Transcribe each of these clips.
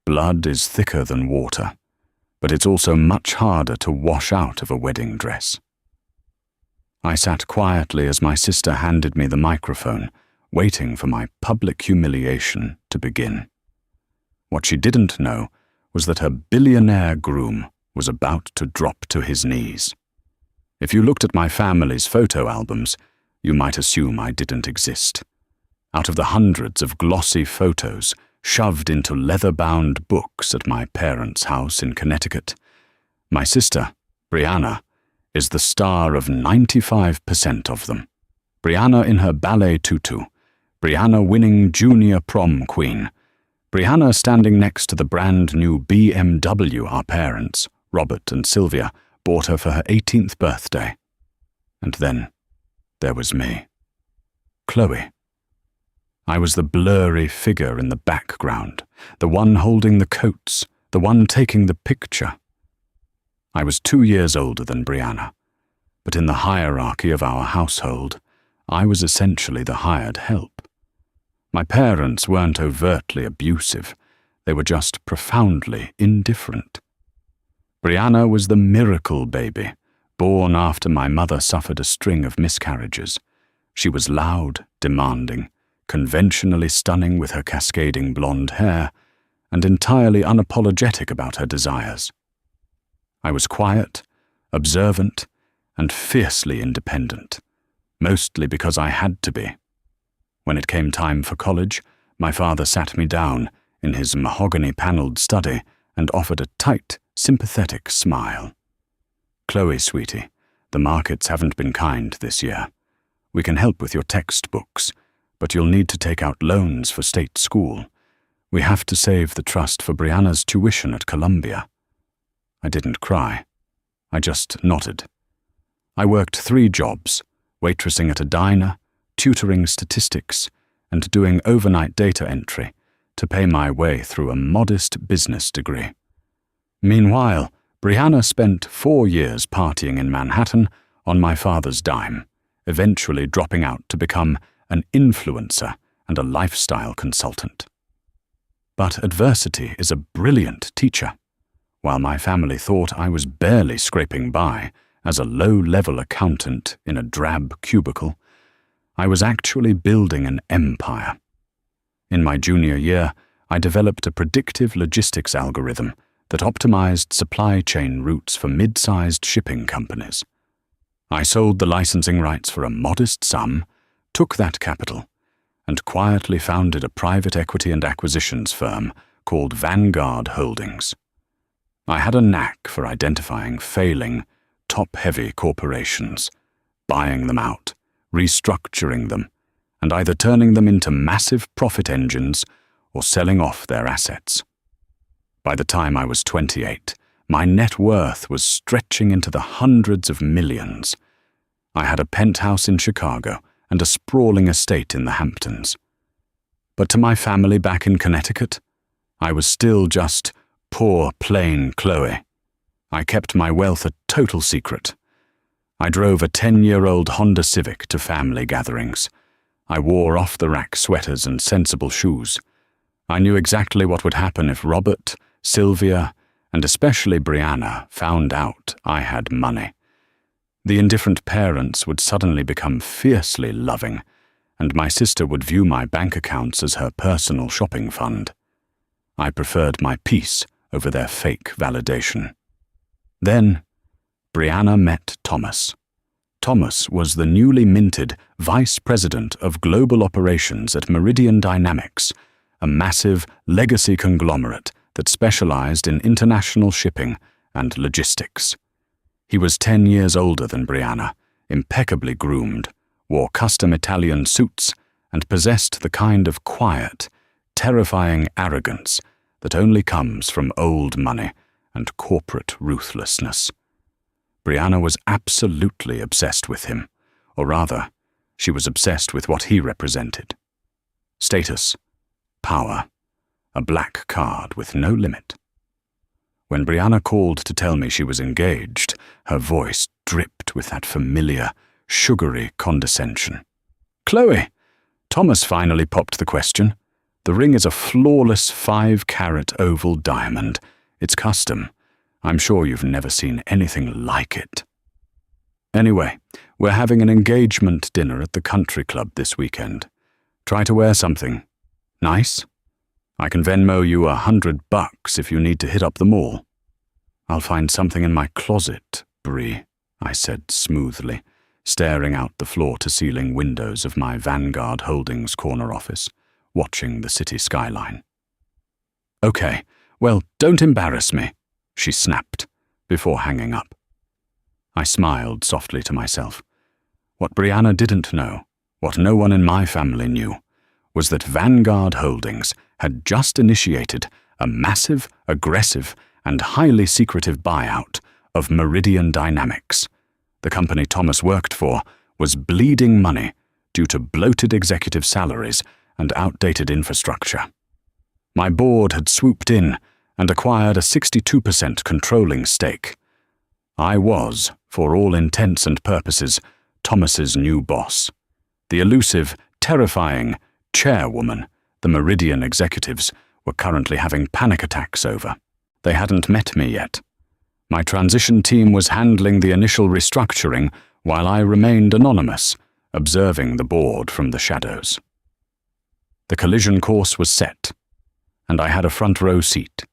Blood is thicker than water, but it's also much harder to wash out of a wedding dress. I sat quietly as my sister handed me the microphone, waiting for my public humiliation to begin. What she didn't know was that her billionaire groom was about to drop to his knees. If you looked at my family's photo albums, you might assume I didn't exist. Out of the hundreds of glossy photos shoved into leather-bound books at my parents' house in Connecticut, my sister, Brianna, is the star of 95% of them. Brianna in her ballet tutu, Brianna winning junior prom queen, Brianna standing next to the brand new BMW our parents, Robert and Sylvia, bought her for her 18th birthday. And then there was me. Chloe. I was the blurry figure in the background, the one holding the coats, the one taking the picture. I was 2 years older than Brianna, but in the hierarchy of our household, I was essentially the hired help. My parents weren't overtly abusive, they were just profoundly indifferent. Brianna was the miracle baby, born after my mother suffered a string of miscarriages. She was loud, demanding, conventionally stunning with her cascading blonde hair, and entirely unapologetic about her desires. I was quiet, observant, and fiercely independent, mostly because I had to be. When it came time for college, my father sat me down in his mahogany-panelled study and offered a tight, sympathetic smile. "Chloe, sweetie, the markets haven't been kind this year. We can help with your textbooks, but you'll need to take out loans for state school. We have to save the trust for Brianna's tuition at Columbia." I didn't cry. I just nodded. I worked 3 jobs, waitressing at a diner, tutoring statistics, and doing overnight data entry to pay my way through a modest business degree. Meanwhile, Brianna spent 4 years partying in Manhattan on my father's dime, eventually dropping out to become an influencer and a lifestyle consultant. But adversity is a brilliant teacher. While my family thought I was barely scraping by as a low-level accountant in a drab cubicle, I was actually building an empire. In my junior year, I developed a predictive logistics algorithm that optimized supply chain routes for mid-sized shipping companies. I sold the licensing rights for a modest sum, took that capital, and quietly founded a private equity and acquisitions firm called Vanguard Holdings. I had a knack for identifying failing, top-heavy corporations, buying them out, restructuring them, and either turning them into massive profit engines or selling off their assets. By the time I was 28, my net worth was stretching into the hundreds of millions. I had a penthouse in Chicago and a sprawling estate in the Hamptons. But to my family back in Connecticut, I was still just poor, plain Chloe. I kept my wealth a total secret. I drove a 10-year-old Honda Civic to family gatherings. I wore off-the-rack sweaters and sensible shoes. I knew exactly what would happen if Robert, Sylvia, and especially Brianna found out I had money. The indifferent parents would suddenly become fiercely loving, and my sister would view my bank accounts as her personal shopping fund. I preferred my peace over their fake validation. Then, Brianna met Thomas. Thomas was the newly minted Vice President of Global Operations at Meridian Dynamics, a massive legacy conglomerate that specialized in international shipping and logistics. He was 10 years older than Brianna, impeccably groomed, wore custom Italian suits, and possessed the kind of quiet, terrifying arrogance that only comes from old money and corporate ruthlessness. Brianna was absolutely obsessed with him, or rather, she was obsessed with what he represented. Status, power, a black card with no limit. When Brianna called to tell me she was engaged, her voice dripped with that familiar, sugary condescension. "Chloe!" Thomas finally popped the question. The ring is a flawless 5-carat oval diamond. It's custom. I'm sure you've never seen anything like it. Anyway, we're having an engagement dinner at the country club this weekend. Try to wear something nice. I can Venmo you $100 if you need to hit up the mall. I'll find something in my closet, Bree, I said smoothly, staring out the floor-to-ceiling windows of my Vanguard Holdings corner office, watching the city skyline. Okay, well, don't embarrass me, she snapped, before hanging up. I smiled softly to myself. What Brianna didn't know, what no one in my family knew, was that Vanguard Holdings had just initiated a massive, aggressive, and highly secretive buyout of Meridian Dynamics. The company Thomas worked for was bleeding money due to bloated executive salaries and outdated infrastructure. My board had swooped in and acquired a 62% controlling stake. I was, for all intents and purposes, Thomas's new boss. The elusive, terrifying chairwoman the Meridian executives were currently having panic attacks over. They hadn't met me yet. My transition team was handling the initial restructuring while I remained anonymous, observing the board from the shadows. The collision course was set, and I had a front row seat.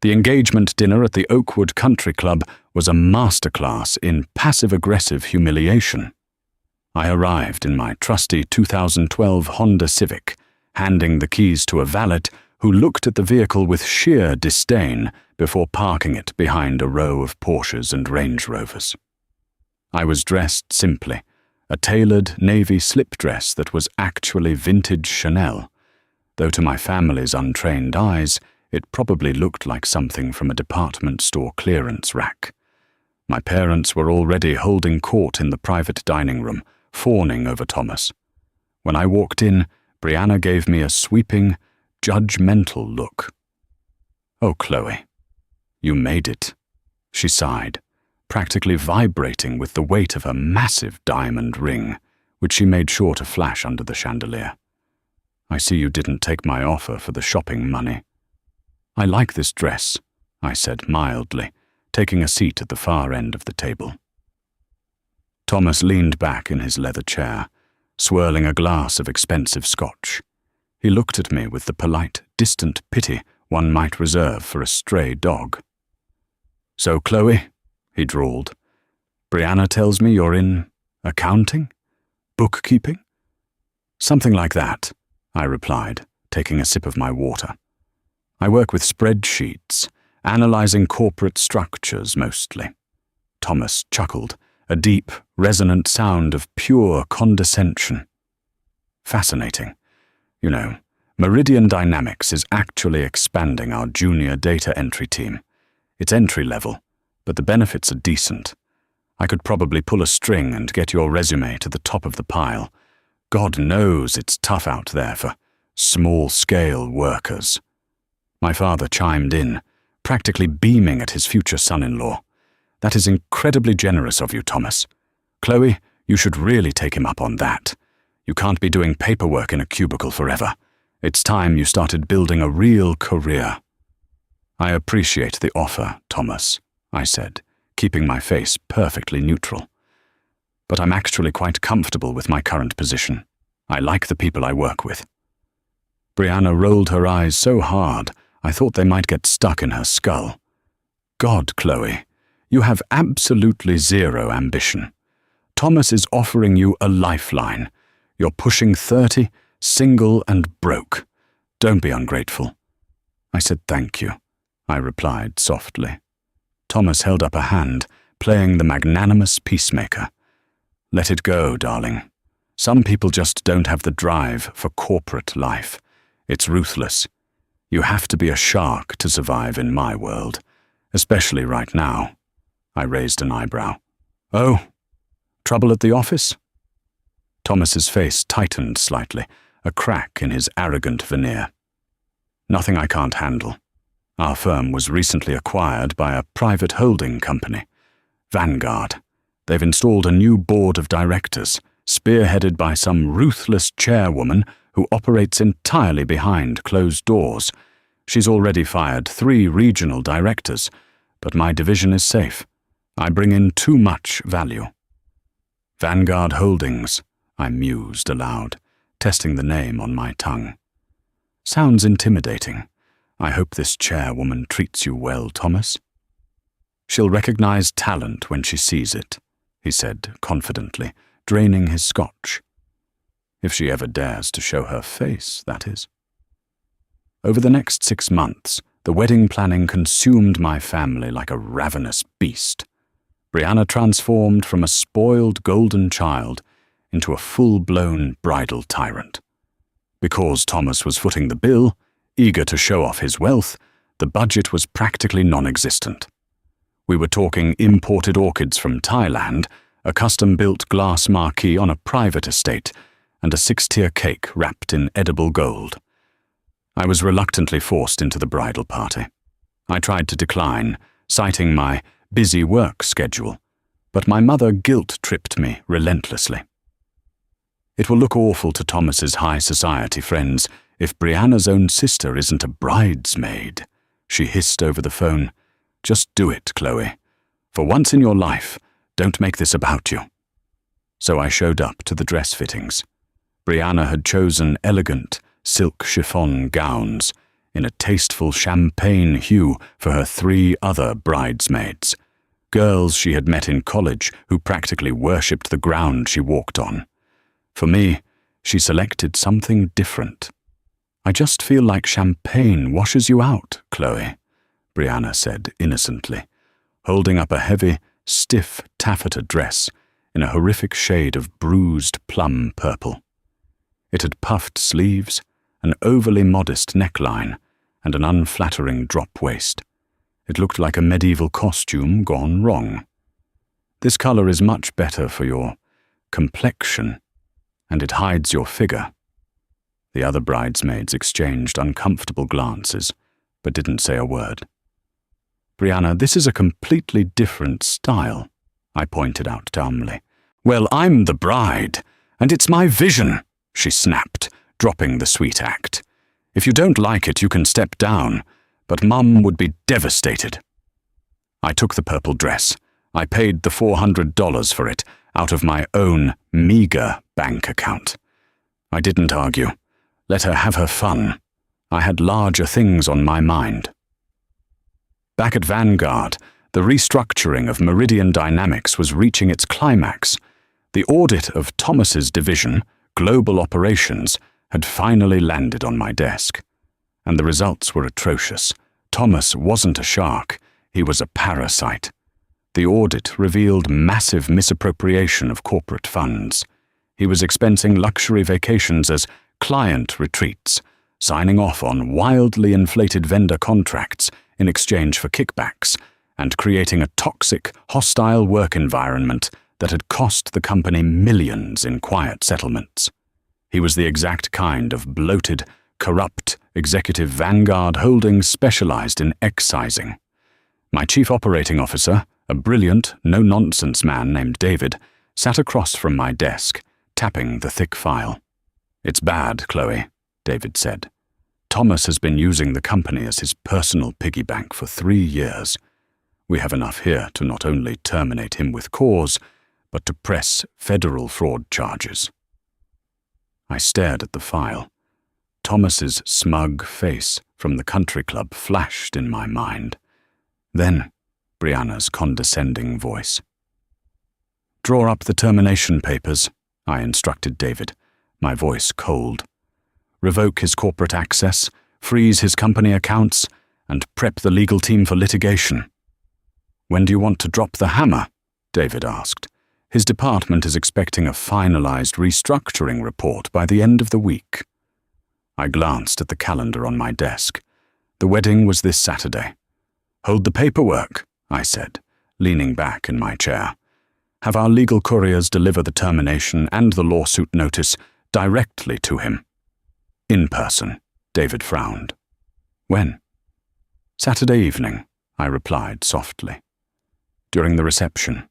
The engagement dinner at the Oakwood Country Club was a masterclass in passive-aggressive humiliation. I arrived in my trusty 2012 Honda Civic, handing the keys to a valet who looked at the vehicle with sheer disdain before parking it behind a row of Porsches and Range Rovers. I was dressed simply, a tailored navy slip dress that was actually vintage Chanel, though to my family's untrained eyes, it probably looked like something from a department store clearance rack. My parents were already holding court in the private dining room, fawning over Thomas. When I walked in, Brianna gave me a sweeping, judgmental look. "Oh, Chloe, you made it," she sighed, practically vibrating with the weight of a massive diamond ring, which she made sure to flash under the chandelier. "I see you didn't take my offer for the shopping money." "I like this dress," I said mildly, taking a seat at the far end of the table. Thomas leaned back in his leather chair, swirling a glass of expensive scotch. He looked at me with the polite, distant pity one might reserve for a stray dog. "So, Chloe," he drawled, "Brianna tells me you're in accounting? Bookkeeping?" "Something like that," I replied, taking a sip of my water. "I work with spreadsheets, analyzing corporate structures mostly." Thomas chuckled, a deep, resonant sound of pure condescension. "Fascinating. You know, Meridian Dynamics is actually expanding our junior data entry team. It's entry level, but the benefits are decent. I could probably pull a string and get your resume to the top of the pile. God knows it's tough out there for small-scale workers." My father chimed in, practically beaming at his future son-in-law. "That is incredibly generous of you, Thomas. Chloe, you should really take him up on that. You can't be doing paperwork in a cubicle forever. It's time you started building a real career." "I appreciate the offer, Thomas," I said, keeping my face perfectly neutral. "But I'm actually quite comfortable with my current position. I like the people I work with." Brianna rolled her eyes so hard, I thought they might get stuck in her skull. "God, Chloe, you have absolutely zero ambition. Thomas is offering you a lifeline. You're pushing 30, single and broke. Don't be ungrateful." I said thank you, I replied softly. Thomas held up a hand, playing the magnanimous peacemaker. "Let it go, darling. Some people just don't have the drive for corporate life. It's ruthless. You have to be a shark to survive in my world, especially right now." I raised an eyebrow. "Oh, trouble at the office?" Thomas's face tightened slightly, a crack in his arrogant veneer. "Nothing I can't handle. Our firm was recently acquired by a private holding company, Vanguard. They've installed a new board of directors, spearheaded by some ruthless chairwoman who operates entirely behind closed doors. She's already fired 3 regional directors, but my division is safe. I bring in too much value. Vanguard Holdings, I mused aloud, testing the name on my tongue. Sounds intimidating. I hope this chairwoman treats you well, Thomas. She'll recognize talent when she sees it, he said confidently, draining his scotch. If she ever dares to show her face, that is. Over the next 6 months, the wedding planning consumed my family like a ravenous beast. Brianna transformed from a spoiled golden child into a full-blown bridal tyrant. Because Thomas was footing the bill, eager to show off his wealth, the budget was practically non-existent. We were talking imported orchids from Thailand, a custom-built glass marquee on a private estate, and a 6-tier cake wrapped in edible gold. I was reluctantly forced into the bridal party. I tried to decline, citing my busy work schedule, but my mother guilt-tripped me relentlessly. It will look awful to Thomas's high society friends if Brianna's own sister isn't a bridesmaid, she hissed over the phone. Just do it, Chloe. For once in your life, don't make this about you. So I showed up to the dress fittings. Brianna had chosen elegant silk chiffon gowns in a tasteful champagne hue for her 3 other bridesmaids, girls she had met in college who practically worshipped the ground she walked on. For me, she selected something different. I just feel like champagne washes you out, Chloe, Brianna said innocently, holding up a heavy, stiff taffeta dress in a horrific shade of bruised plum purple. It had puffed sleeves, an overly modest neckline, and an unflattering drop waist. It looked like a medieval costume gone wrong. This color is much better for your complexion, and it hides your figure. The other bridesmaids exchanged uncomfortable glances, but didn't say a word. Brianna, this is a completely different style, I pointed out dumbly. Well, I'm the bride, and it's my vision, she snapped, dropping the sweet act. If you don't like it, you can step down, but Mum would be devastated. I took the purple dress. I paid the $400 for it out of my own meager bank account. I didn't argue. Let her have her fun. I had larger things on my mind. Back at Vanguard, the restructuring of Meridian Dynamics was reaching its climax. The audit of Thomas's division, Global Operations, had finally landed on my desk. And the results were atrocious. Thomas wasn't a shark, he was a parasite. The audit revealed massive misappropriation of corporate funds. He was expensing luxury vacations as client retreats, signing off on wildly inflated vendor contracts in exchange for kickbacks, and creating a toxic, hostile work environment that had cost the company millions in quiet settlements. He was the exact kind of bloated, corrupt executive Vanguard Holdings specialized in excising. My chief operating officer, a brilliant, no-nonsense man named David, sat across from my desk, tapping the thick file. It's bad, Chloe, David said. Thomas has been using the company as his personal piggy bank for 3 years. We have enough here to not only terminate him with cause, but to press federal fraud charges. I stared at the file. Thomas's smug face from the country club flashed in my mind. Then, Brianna's condescending voice. Draw up the termination papers, I instructed David, my voice cold. Revoke his corporate access, freeze his company accounts, and prep the legal team for litigation. When do you want to drop the hammer? David asked. His department is expecting a finalized restructuring report by the end of the week. I glanced at the calendar on my desk. The wedding was this Saturday. Hold the paperwork, I said, leaning back in my chair. Have our legal couriers deliver the termination and the lawsuit notice directly to him. In person, David frowned. When? Saturday evening, I replied softly. During the reception.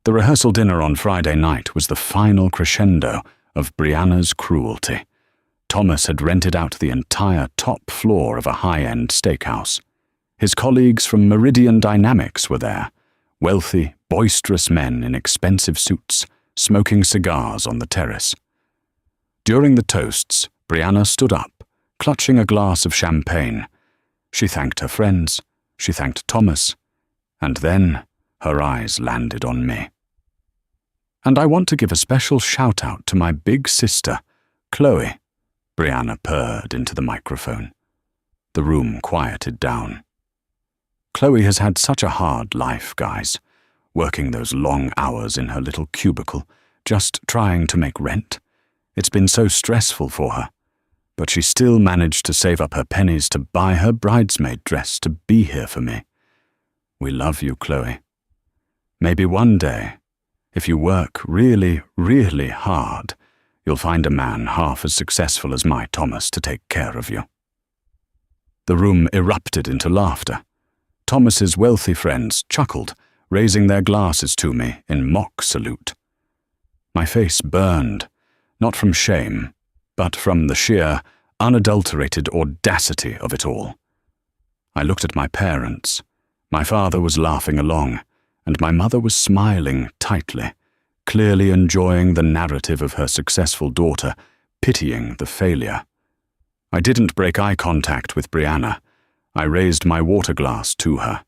The rehearsal dinner on Friday night was the final crescendo of Brianna's cruelty. Thomas had rented out the entire top floor of a high-end steakhouse. His colleagues from Meridian Dynamics were there, wealthy, boisterous men in expensive suits, smoking cigars on the terrace. During the toasts, Brianna stood up, clutching a glass of champagne. She thanked her friends, she thanked Thomas, and then her eyes landed on me. "And I want to give a special shout-out to my big sister, Chloe," Brianna purred into the microphone. The room quieted down. Chloe has had such a hard life, guys, working those long hours in her little cubicle, just trying to make rent. It's been so stressful for her, but she still managed to save up her pennies to buy her bridesmaid dress to be here for me. We love you, Chloe. Maybe one day, if you work really, really hard, you'll find a man half as successful as my Thomas to take care of you. The room erupted into laughter. Thomas's wealthy friends chuckled, raising their glasses to me in mock salute. My face burned, not from shame, but from the sheer, unadulterated audacity of it all. I looked at my parents. My father was laughing along, and my mother was smiling tightly, clearly enjoying the narrative of her successful daughter, pitying the failure. I didn't break eye contact with Brianna. I raised my water glass to her,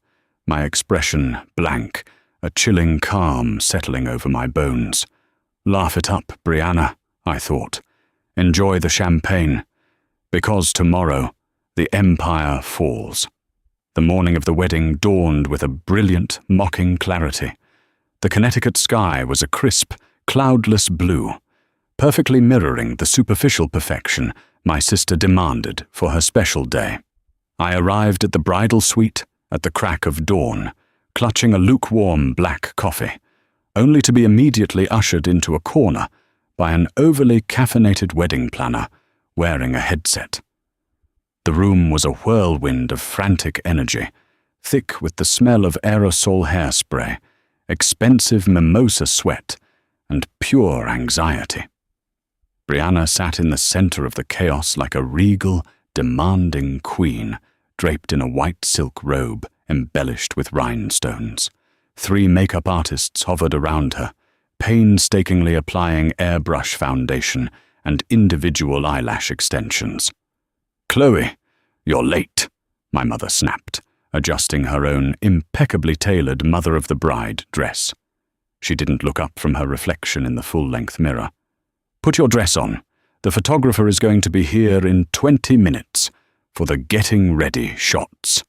my expression blank, a chilling calm settling over my bones. Laugh it up, Brianna, I thought. Enjoy the champagne, because tomorrow the empire falls. The morning of the wedding dawned with a brilliant, mocking clarity. The Connecticut sky was a crisp, cloudless blue, perfectly mirroring the superficial perfection my sister demanded for her special day. I arrived at the bridal suite at the crack of dawn, clutching a lukewarm black coffee, only to be immediately ushered into a corner by an overly caffeinated wedding planner wearing a headset. The room was a whirlwind of frantic energy, thick with the smell of aerosol hairspray, expensive mimosa sweat, and pure anxiety. Brianna sat in the center of the chaos like a regal, demanding queen, draped in a white silk robe embellished with rhinestones. 3 makeup artists hovered around her, painstakingly applying airbrush foundation and individual eyelash extensions. "Chloe, you're late," my mother snapped, adjusting her own impeccably tailored mother-of-the-bride dress. She didn't look up from her reflection in the full-length mirror. "Put your dress on. The photographer is going to be here in 20 minutes for the getting ready shots.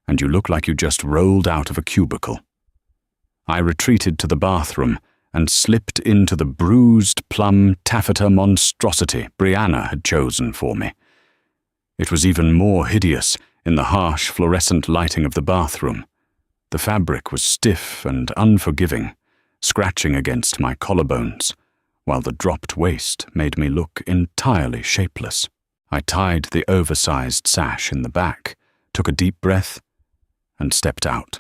And you look like you just rolled out of a cubicle." I retreated to the bathroom and slipped into the bruised plum taffeta monstrosity Brianna had chosen for me. It was even more hideous in the harsh fluorescent lighting of the bathroom. The fabric was stiff and unforgiving, scratching against my collarbones, while the dropped waist made me look entirely shapeless. I tied the oversized sash in the back, took a deep breath, and stepped out.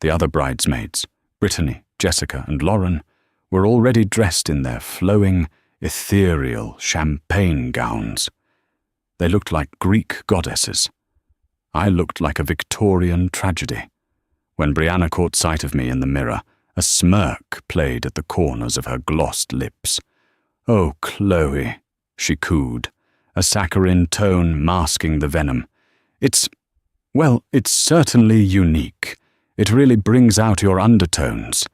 The other bridesmaids, Brittany, Jessica, and Lauren, were already dressed in their flowing, ethereal champagne gowns. They looked like Greek goddesses. I looked like a Victorian tragedy. When Brianna caught sight of me in the mirror, a smirk played at the corners of her glossed lips. "Oh, Chloe," she cooed, a saccharine tone masking the venom. It's certainly unique. It really brings out your undertones.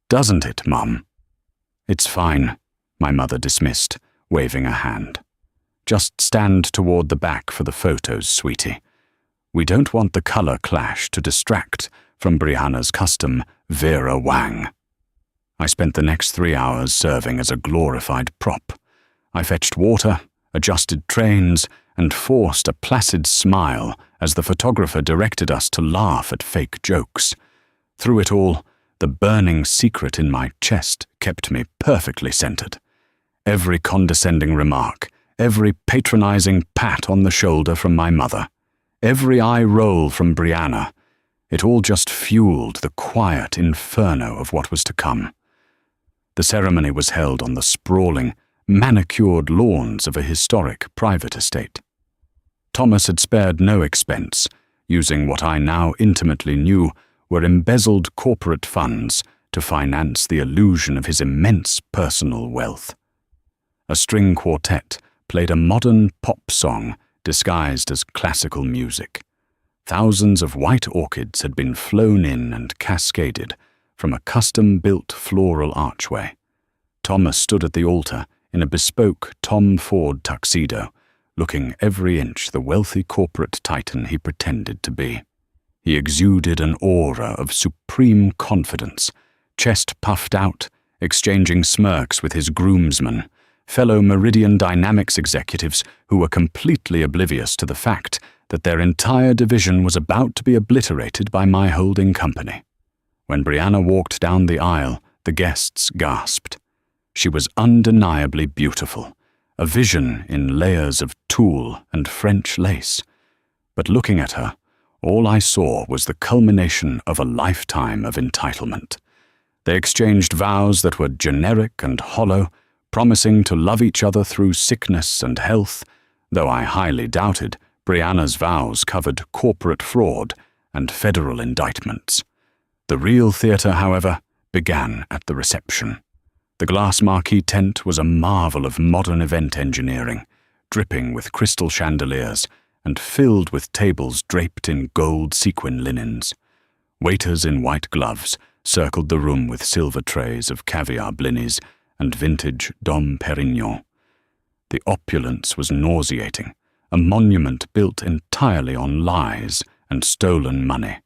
Doesn't it, Mum?" "It's fine," my mother dismissed, waving a hand. "Just stand toward the back for the photos, sweetie. We don't want the color clash to distract from Brianna's custom Vera Wang." I spent the next 3 hours serving as a glorified prop. I fetched water, adjusted trains, and forced a placid smile as the photographer directed us to laugh at fake jokes. Through it all, the burning secret in my chest kept me perfectly centered. Every condescending remark, every patronizing pat on the shoulder from my mother, every eye roll from Brianna, it all just fueled the quiet inferno of what was to come. The ceremony was held on the sprawling, manicured lawns of a historic private estate. Thomas had spared no expense, using what I now intimately knew were embezzled corporate funds to finance the illusion of his immense personal wealth. A string quartet played a modern pop song disguised as classical music. Thousands of white orchids had been flown in and cascaded from a custom-built floral archway. Thomas stood at the altar in a bespoke Tom Ford tuxedo, looking every inch the wealthy corporate titan he pretended to be. He exuded an aura of supreme confidence, chest puffed out, exchanging smirks with his groomsmen, fellow Meridian Dynamics executives who were completely oblivious to the fact that their entire division was about to be obliterated by my holding company. When Brianna walked down the aisle, the guests gasped. She was undeniably beautiful, a vision in layers of tulle and French lace. But looking at her, all I saw was the culmination of a lifetime of entitlement. They exchanged vows that were generic and hollow, promising to love each other through sickness and health, though I highly doubted Brianna's vows covered corporate fraud and federal indictments. The real theatre, however, began at the reception. The glass marquee tent was a marvel of modern event engineering, dripping with crystal chandeliers and filled with tables draped in gold sequin linens. Waiters in white gloves circled the room with silver trays of caviar blinis and vintage Dom Perignon. The opulence was nauseating, a monument built entirely on lies and stolen money.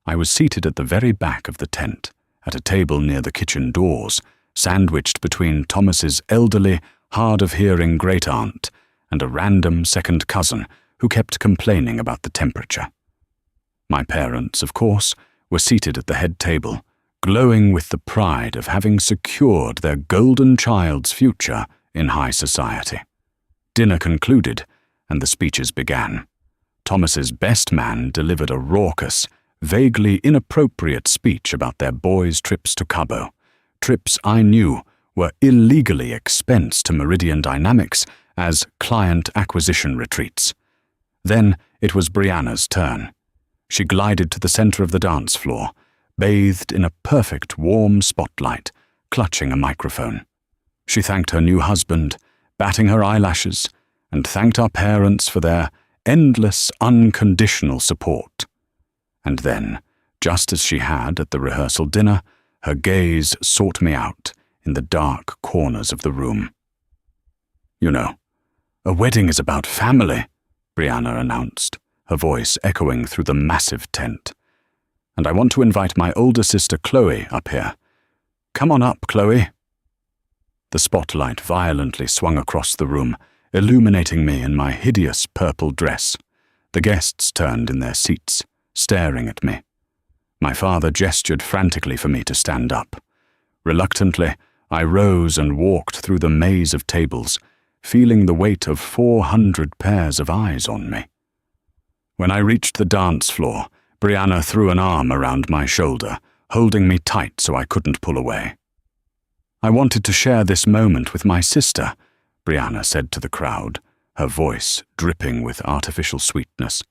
I was seated at the very back of the tent, at a table near the kitchen doors, sandwiched between Thomas's elderly, hard-of-hearing great-aunt and a random second cousin who kept complaining about the temperature. My parents, of course, were seated at the head table, glowing with the pride of having secured their golden child's future in high society. Dinner concluded, and the speeches began. Thomas's best man delivered a raucous, vaguely inappropriate speech about their boys' trips to Cabo, trips I knew were illegally expensed to Meridian Dynamics as client acquisition retreats. Then it was Brianna's turn. She glided to the center of the dance floor, bathed in a perfect warm spotlight, clutching a microphone. She thanked her new husband, batting her eyelashes, and thanked our parents for their endless, unconditional support. And then, just as she had at the rehearsal dinner, her gaze sought me out in the dark corners of the room. "You know, a wedding is about family," Brianna announced, her voice echoing through the massive tent. "And I want to invite my older sister Chloe up here. Come on up, Chloe." The spotlight violently swung across the room, illuminating me in my hideous purple dress. The guests turned in their seats, staring at me. My father gestured frantically for me to stand up. Reluctantly, I rose and walked through the maze of tables, feeling the weight of 400 pairs of eyes on me. When I reached the dance floor, Brianna threw an arm around my shoulder, holding me tight so I couldn't pull away. "I wanted to share this moment with my sister," Brianna said to the crowd, her voice dripping with artificial sweetness.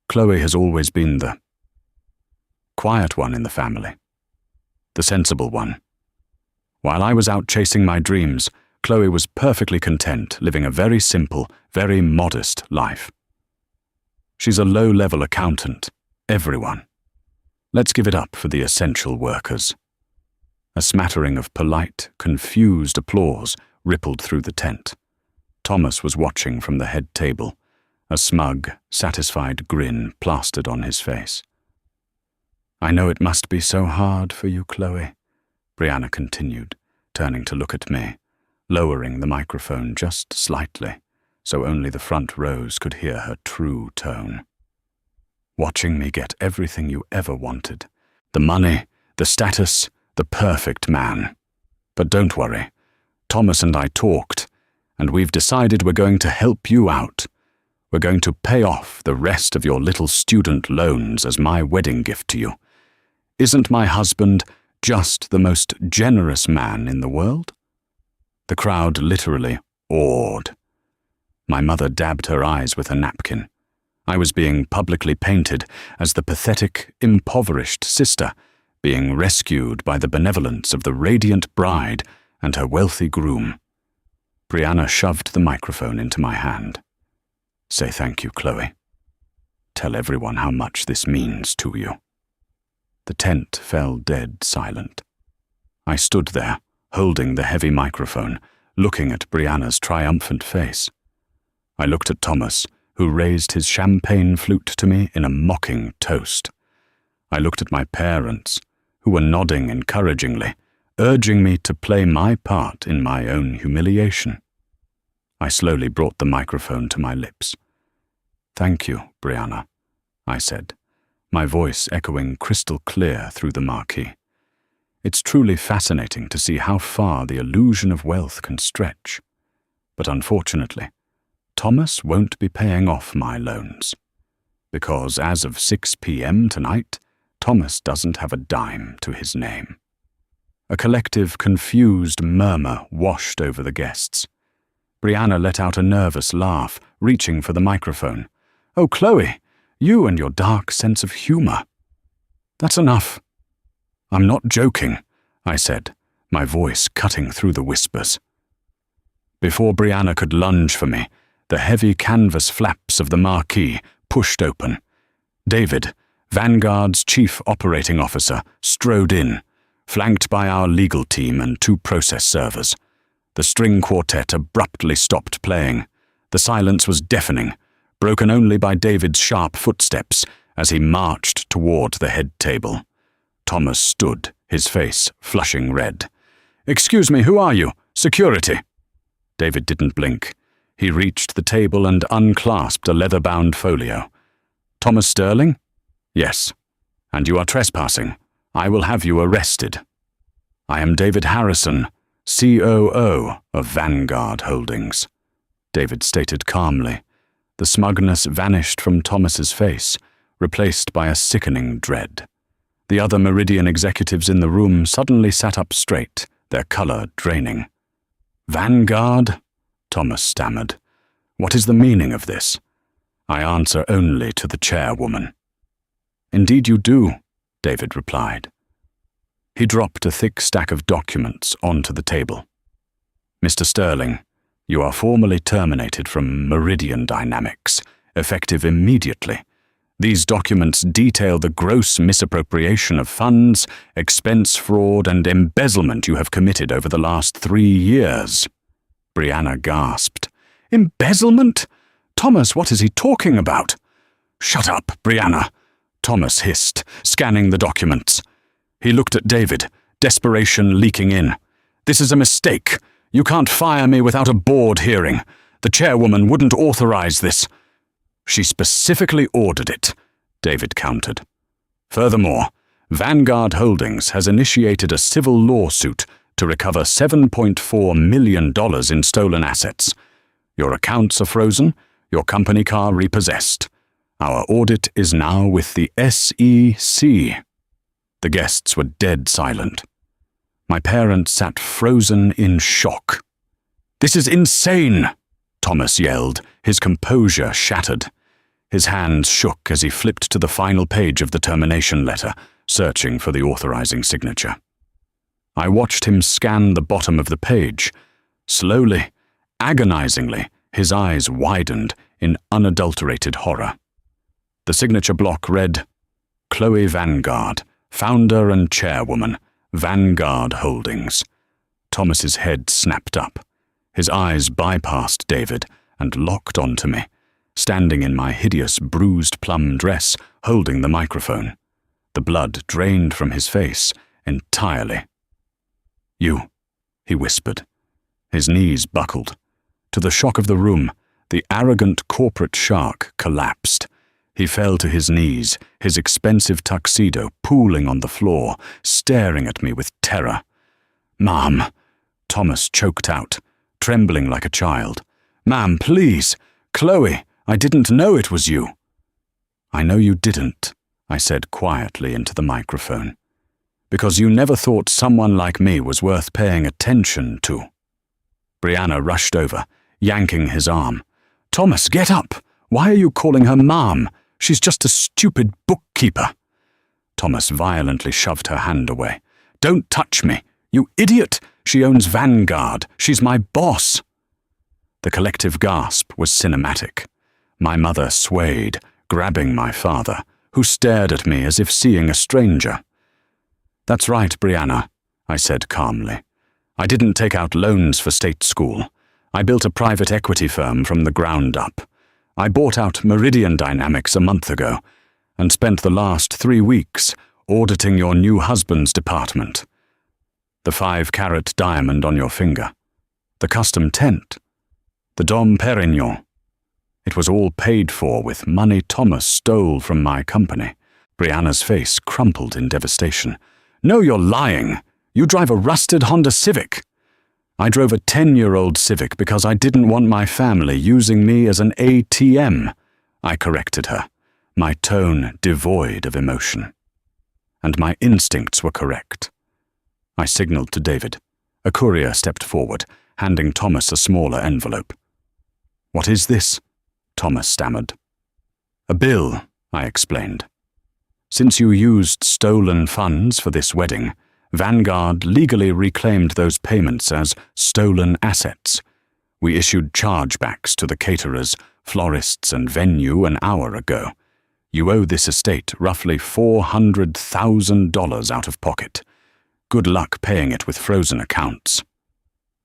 Chloe has always been the quiet one in the family, the sensible one. While I was out chasing my dreams, Chloe was perfectly content, living a very simple, very modest life. She's a low-level accountant, everyone. Let's give it up for the essential workers. A smattering of polite, confused applause rippled through the tent. Thomas was watching from the head table, a smug, satisfied grin plastered on his face. "I know it must be so hard for you, Chloe," Brianna continued, turning to look at me, lowering the microphone just slightly, so only the front rows could hear her true tone. "Watching me get everything you ever wanted. The money, the status, the perfect man. But don't worry, Thomas and I talked, and we've decided we're going to help you out. We're going to pay off the rest of your little student loans as my wedding gift to you. Isn't my husband just the most generous man in the world?" The crowd literally awed. My mother dabbed her eyes with a napkin. I was being publicly painted as the pathetic, impoverished sister being rescued by the benevolence of the radiant bride and her wealthy groom. Brianna shoved the microphone into my hand. "Say thank you, Chloe. Tell everyone how much this means to you." The tent fell dead silent. I stood there, holding the heavy microphone, looking at Brianna's triumphant face. I looked at Thomas, who raised his champagne flute to me in a mocking toast. I looked at my parents, who were nodding encouragingly, urging me to play my part in my own humiliation. I slowly brought the microphone to my lips. "Thank you, Brianna," I said, my voice echoing crystal clear through the marquee. It's truly fascinating to see how far the illusion of wealth can stretch. But unfortunately, Thomas won't be paying off my loans. Because as of 6 p.m. tonight, Thomas doesn't have a dime to his name. A collective, confused murmur washed over the guests. Brianna let out a nervous laugh, reaching for the microphone. "Oh, Chloe, you and your dark sense of humor." "That's enough." "I'm not joking," I said, my voice cutting through the whispers. Before Brianna could lunge for me, the heavy canvas flaps of the marquee pushed open. David, Vanguard's chief operating officer, strode in, flanked by our legal team and 2 process servers. The string quartet abruptly stopped playing. The silence was deafening, broken only by David's sharp footsteps as he marched toward the head table. Thomas stood, his face flushing red. "Excuse me, who are you? Security." David didn't blink. He reached the table and unclasped a leather-bound folio. "Thomas Sterling?" "Yes. And you are trespassing. I will have you arrested." "I am David Harrison, COO of Vanguard Holdings," David stated calmly. The smugness vanished from Thomas's face, replaced by a sickening dread. The other Meridian executives in the room suddenly sat up straight, their color draining. "Vanguard?" Thomas stammered. "What is the meaning of this?" "I answer only to the chairwoman." "Indeed you do," David replied. He dropped a thick stack of documents onto the table. "Mr. Sterling, you are formally terminated from Meridian Dynamics, effective immediately. These documents detail the gross misappropriation of funds, expense fraud, and embezzlement you have committed over the last 3 years." Brianna gasped. "Embezzlement? Thomas, what is he talking about?" "Shut up, Brianna," Thomas hissed, scanning the documents. He looked at David, desperation leaking in. "This is a mistake. You can't fire me without a board hearing. The chairwoman wouldn't authorize this." "She specifically ordered it," David countered. "Furthermore, Vanguard Holdings has initiated a civil lawsuit to recover $7.4 million in stolen assets. Your accounts are frozen, your company car repossessed. Our audit is now with the SEC. The guests were dead silent. My parents sat frozen in shock. "This is insane!" Thomas yelled, his composure shattered. His hands shook as he flipped to the final page of the termination letter, searching for the authorizing signature. I watched him scan the bottom of the page. Slowly, agonizingly, his eyes widened in unadulterated horror. The signature block read, "Chloe Vanguard, founder and chairwoman, Vanguard Holdings." Thomas's head snapped up. His eyes bypassed David and locked onto me, standing in my hideous bruised plum dress, holding the microphone. The blood drained from his face entirely. "You," he whispered. His knees buckled. To the shock of the room, the arrogant corporate shark collapsed. He fell to his knees, his expensive tuxedo pooling on the floor, staring at me with terror. "Ma'am," Thomas choked out, trembling like a child. "Ma'am, please. Chloe, I didn't know it was you." "I know you didn't," I said quietly into the microphone, "because you never thought someone like me was worth paying attention to." Brianna rushed over, yanking his arm. "Thomas, get up! Why are you calling her Mom? She's just a stupid bookkeeper." Thomas violently shoved her hand away. "Don't touch me! You idiot! She owns Vanguard. She's my boss." The collective gasp was cinematic. My mother swayed, grabbing my father, who stared at me as if seeing a stranger. "That's right, Brianna," I said calmly. "I didn't take out loans for state school. I built a private equity firm from the ground up. I bought out Meridian Dynamics a month ago and spent the last 3 weeks auditing your new husband's department. The 5-carat diamond on your finger, the custom tent, the Dom Perignon. It was all paid for with money Thomas stole from my company." Brianna's face crumpled in devastation. "No, you're lying. You drive a rusted Honda Civic." "I drove a 10-year-old Civic because I didn't want my family using me as an ATM," I corrected her, my tone devoid of emotion. And my instincts were correct. I signaled to David. A courier stepped forward, handing Thomas a smaller envelope. "What is this?" Thomas stammered. "A bill," I explained. "Since you used stolen funds for this wedding, Vanguard legally reclaimed those payments as stolen assets. We issued chargebacks to the caterers, florists, and venue an hour ago. You owe this estate roughly $400,000 out of pocket. Good luck paying it with frozen accounts."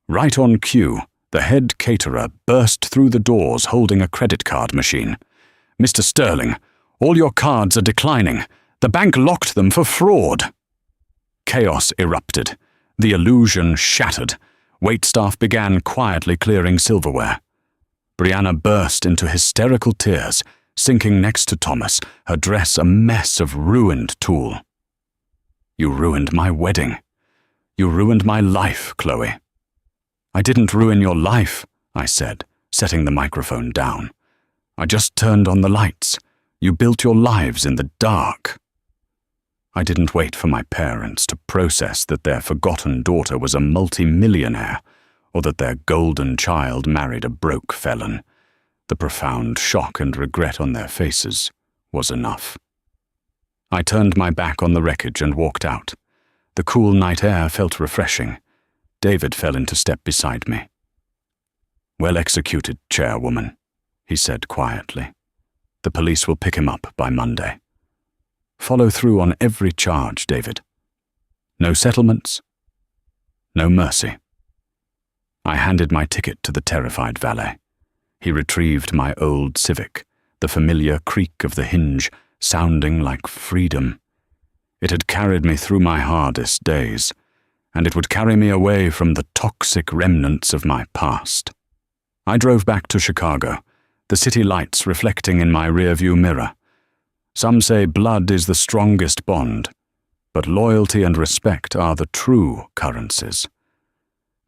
Right on cue, the head caterer burst through the doors holding a credit card machine. "Mr. Sterling, all your cards are declining. The bank locked them for fraud." Chaos erupted. The illusion shattered. Waitstaff began quietly clearing silverware. Brianna burst into hysterical tears, sinking next to Thomas, her dress a mess of ruined tulle. "You ruined my wedding. You ruined my life, Chloe." "I didn't ruin your life," I said, setting the microphone down. "I just turned on the lights. You built your lives in the dark." I didn't wait for my parents to process that their forgotten daughter was a multi-millionaire, or that their golden child married a broke felon. The profound shock and regret on their faces was enough. I turned my back on the wreckage and walked out. The cool night air felt refreshing. David fell into step beside me. "Well executed, chairwoman," he said quietly. "The police will pick him up by Monday. Follow through on every charge, David. No settlements, no mercy." I handed my ticket to the terrified valet. He retrieved my old Civic, the familiar creak of the hinge sounding like freedom. It had carried me through my hardest days, and it would carry me away from the toxic remnants of my past. I drove back to Chicago, the city lights reflecting in my rearview mirror. Some say blood is the strongest bond, but loyalty and respect are the true currencies.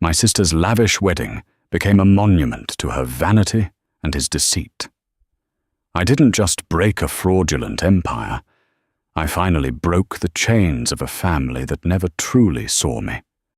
My sister's lavish wedding became a monument to her vanity and his deceit. I didn't just break a fraudulent empire. I finally broke the chains of a family that never truly saw me.